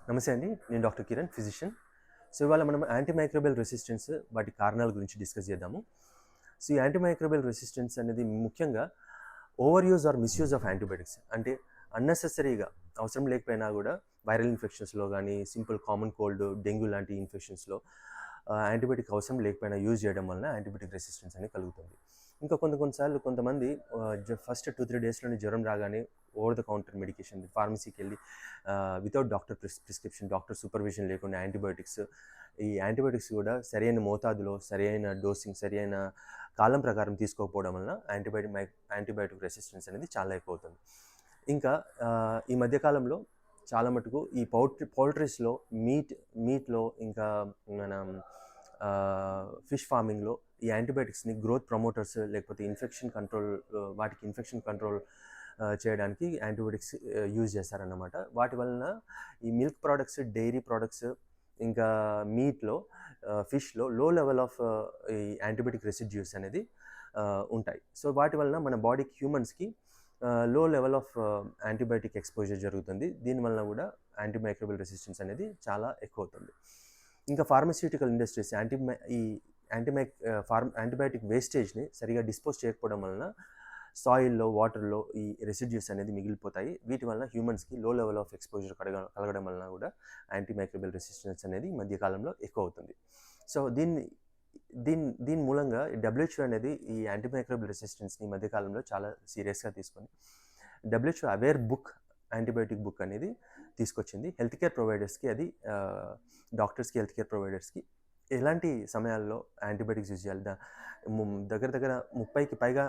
నమస్తే అండి. నేను డాక్టర్ కిరణ్, ఫిజిషియన్. సో, ఇవాళ మనం యాంటీమైక్రోబియల్ రెసిస్టెన్స్ వాటి కారణాల గురించి డిస్కస్ చేద్దాము. సో, ఈ యాంటీమైక్రోబియల్ రెసిస్టెన్స్ అనేది ముఖ్యంగా over use are misuse of antibiotics. అంటే అన్నెసెసరీగా అవసరం లేకపోయినా కూడా వైరల్ ఇన్ఫెక్షన్స్‌లో గానీ, సింపుల్ కామన్ కోల్డ్, డెంగ్యూ లాంటి ఇన్ఫెక్షన్స్‌లో యాంటీబయాటిక్ అవసరం లేకపోయినా యూజ్ చేయడం వలన యాంటీబయాటిక్ రెసిస్టెన్స్ అనేది కలుగుతుంది. ఇంకా కొన్నిసార్లు కొంతమంది ఫస్ట్ 2-3 డేస్‌లోనే జ్వరం రాగానే ఓవర్ ద కౌంటర్ మెడికేషన్ ఫార్మసీకి వెళ్ళి without doctor prescription, doctor supervision లేకుండా ఈ యాంటీబయాటిక్స్ కూడా సరైన మోతాదులో, సరైన డోసింగ్, సరైన కాలం ప్రకారం తీసుకోకపోవడం వలన యాంటీబయాటిక్ రెసిస్టెన్స్ అనేది చాలా ఎక్కువ అవుతుంది. ఇంకా ఈ మధ్యకాలంలో చాలా మటుకు ఈ పౌల్ట్రీస్లో మీట్లో ఇంకా మన ఫిష్ ఫార్మింగ్లో ఈ యాంటీబయాటిక్స్ని గ్రోత్ ప్రమోటర్స్ లేకపోతే వాటికి ఇన్ఫెక్షన్ కంట్రోల్ చేయడానికి యాంటీబయాటిక్స్ యూజ్ చేస్తారన్నమాట. వాటి వలన ఈ మిల్క్ ప్రోడక్ట్స్, డైరీ ప్రోడక్ట్స్, ఇంకా మీట్లో, ఫిష్లో లో లెవెల్ ఆఫ్ ఈ యాంటీబయాటిక్ రెసిడ్యూస్ అనేది ఉంటాయి. సో వాటి వలన మన బాడీకి, హ్యూమన్స్కి లో లెవెల్ ఆఫ్ యాంటీబయాటిక్ ఎక్స్పోజర్ జరుగుతుంది. దీనివల్ల కూడా యాంటీమైక్రోబియల్ రెసిస్టెన్స్ అనేది చాలా ఎక్కువ అవుతుంది. ఇంకా ఫార్మస్యూటికల్ ఇండస్ట్రీస్ యాంటీబయాటిక్ వేస్టేజ్ని సరిగా డిస్పోజ్ చేయకపోవడం వలన సాయిల్లో, వాటర్లో ఈ రెసిడ్యూస్ అనేది మిగిలిపోతాయి. వీటి వలన హ్యూమన్స్కి లో లెవెల్ ఆఫ్ ఎక్స్పోజర్ కలగడం వలన కూడా యాంటీమైక్రోబియల్ రెసిస్టెన్స్ అనేది మధ్యకాలంలో ఎక్కువ అవుతుంది. సో దీని మూలంగా WHO అనేది ఈ యాంటీమైక్రోబియల్ రెసిస్టెన్స్ని మధ్యకాలంలో చాలా సీరియస్గా తీసుకొని WHO aware book, antibiotic book అనేది తీసుకొచ్చింది. హెల్త్ కేర్ ప్రొవైడర్స్కి, అది డాక్టర్స్కి, హెల్త్ కేర్ ప్రొవైడర్స్కి ఎలాంటి సమయాల్లో యాంటీబయాటిక్స్ యూజ్ చేయాలి, దగ్గర 30కి పైగా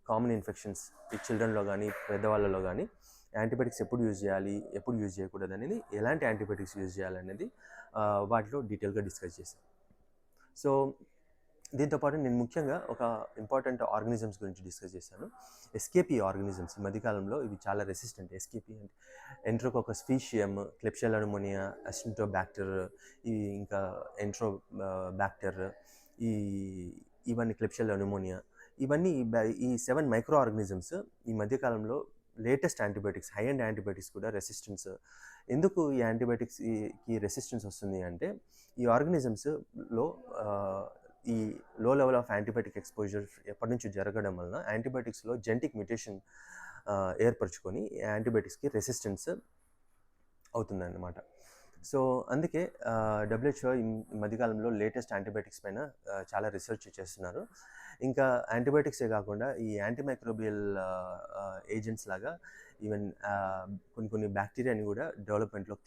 కామన్ ఇన్ఫెక్షన్స్ ఈ చిల్డ్రన్లో కానీ, పెద్దవాళ్ళలో కానీ యాంటీబయాటిక్స్ ఎప్పుడు యూజ్ చేయాలి, ఎప్పుడు యూజ్ చేయకూడదు అనేది, ఎలాంటి యాంటీబయాటిక్స్ యూజ్ చేయాలనేది వాటిలో డీటెయిల్గా డిస్కస్ చేశాను. సో దీంతోపాటు నేను ముఖ్యంగా ఒక ఇంపార్టెంట్ ఆర్గానిజమ్స్ గురించి డిస్కస్ చేశాను. ఎస్కేపీ ఆర్గానిజమ్స్ ఈ మధ్యకాలంలో ఇవి చాలా రెసిస్టెంట్. ఎస్కేపీ అంటే ఎంట్రోకోకస్ ఫీషియం, క్లెప్షియల్లా న్యూమోనియా, అసిటోబ్యాక్టర్, ఇంకా ఎంట్రోబ్యాక్టర్, ఇవన్నీ క్లెప్షియల్లా న్యూమోనియా, ఇవన్నీ ఈ 7 మైక్రో ఆర్గానిజమ్స్ ఈ మధ్యకాలంలో latest antibiotics, high and antibiotics కూడా రెసిస్టెన్స్. ఎందుకు ఈ యాంటీబయాటిక్స్కి రెసిస్టెన్స్ వస్తుంది అంటే ఈ ఆర్గానిజమ్స్లో ఈ లో లెవెల్ ఆఫ్ యాంటీబయాటిక్ ఎక్స్పోజర్ ఎప్పటి నుంచి జరగడం వలన యాంటీబయాటిక్స్లో జెనెటిక్ మ్యుటేషన్ ఏర్పరచుకొని యాంటీబయాటిక్స్కి రెసిస్టెన్స్ అవుతుందన్నమాట. సో అందుకే WHO ఈ మధ్యకాలంలో లేటెస్ట్ యాంటీబయాటిక్స్ పైన చాలా రీసెర్చ్ చేస్తున్నారు. ఇంకా యాంటీబయాటిక్సే కాకుండా ఈ యాంటీమైక్రోబియల్ ఏజెంట్స్ లాగా ఈవెన్ కొన్ని బ్యాక్టీరియాని కూడా డెవలప్మెంట్లోకి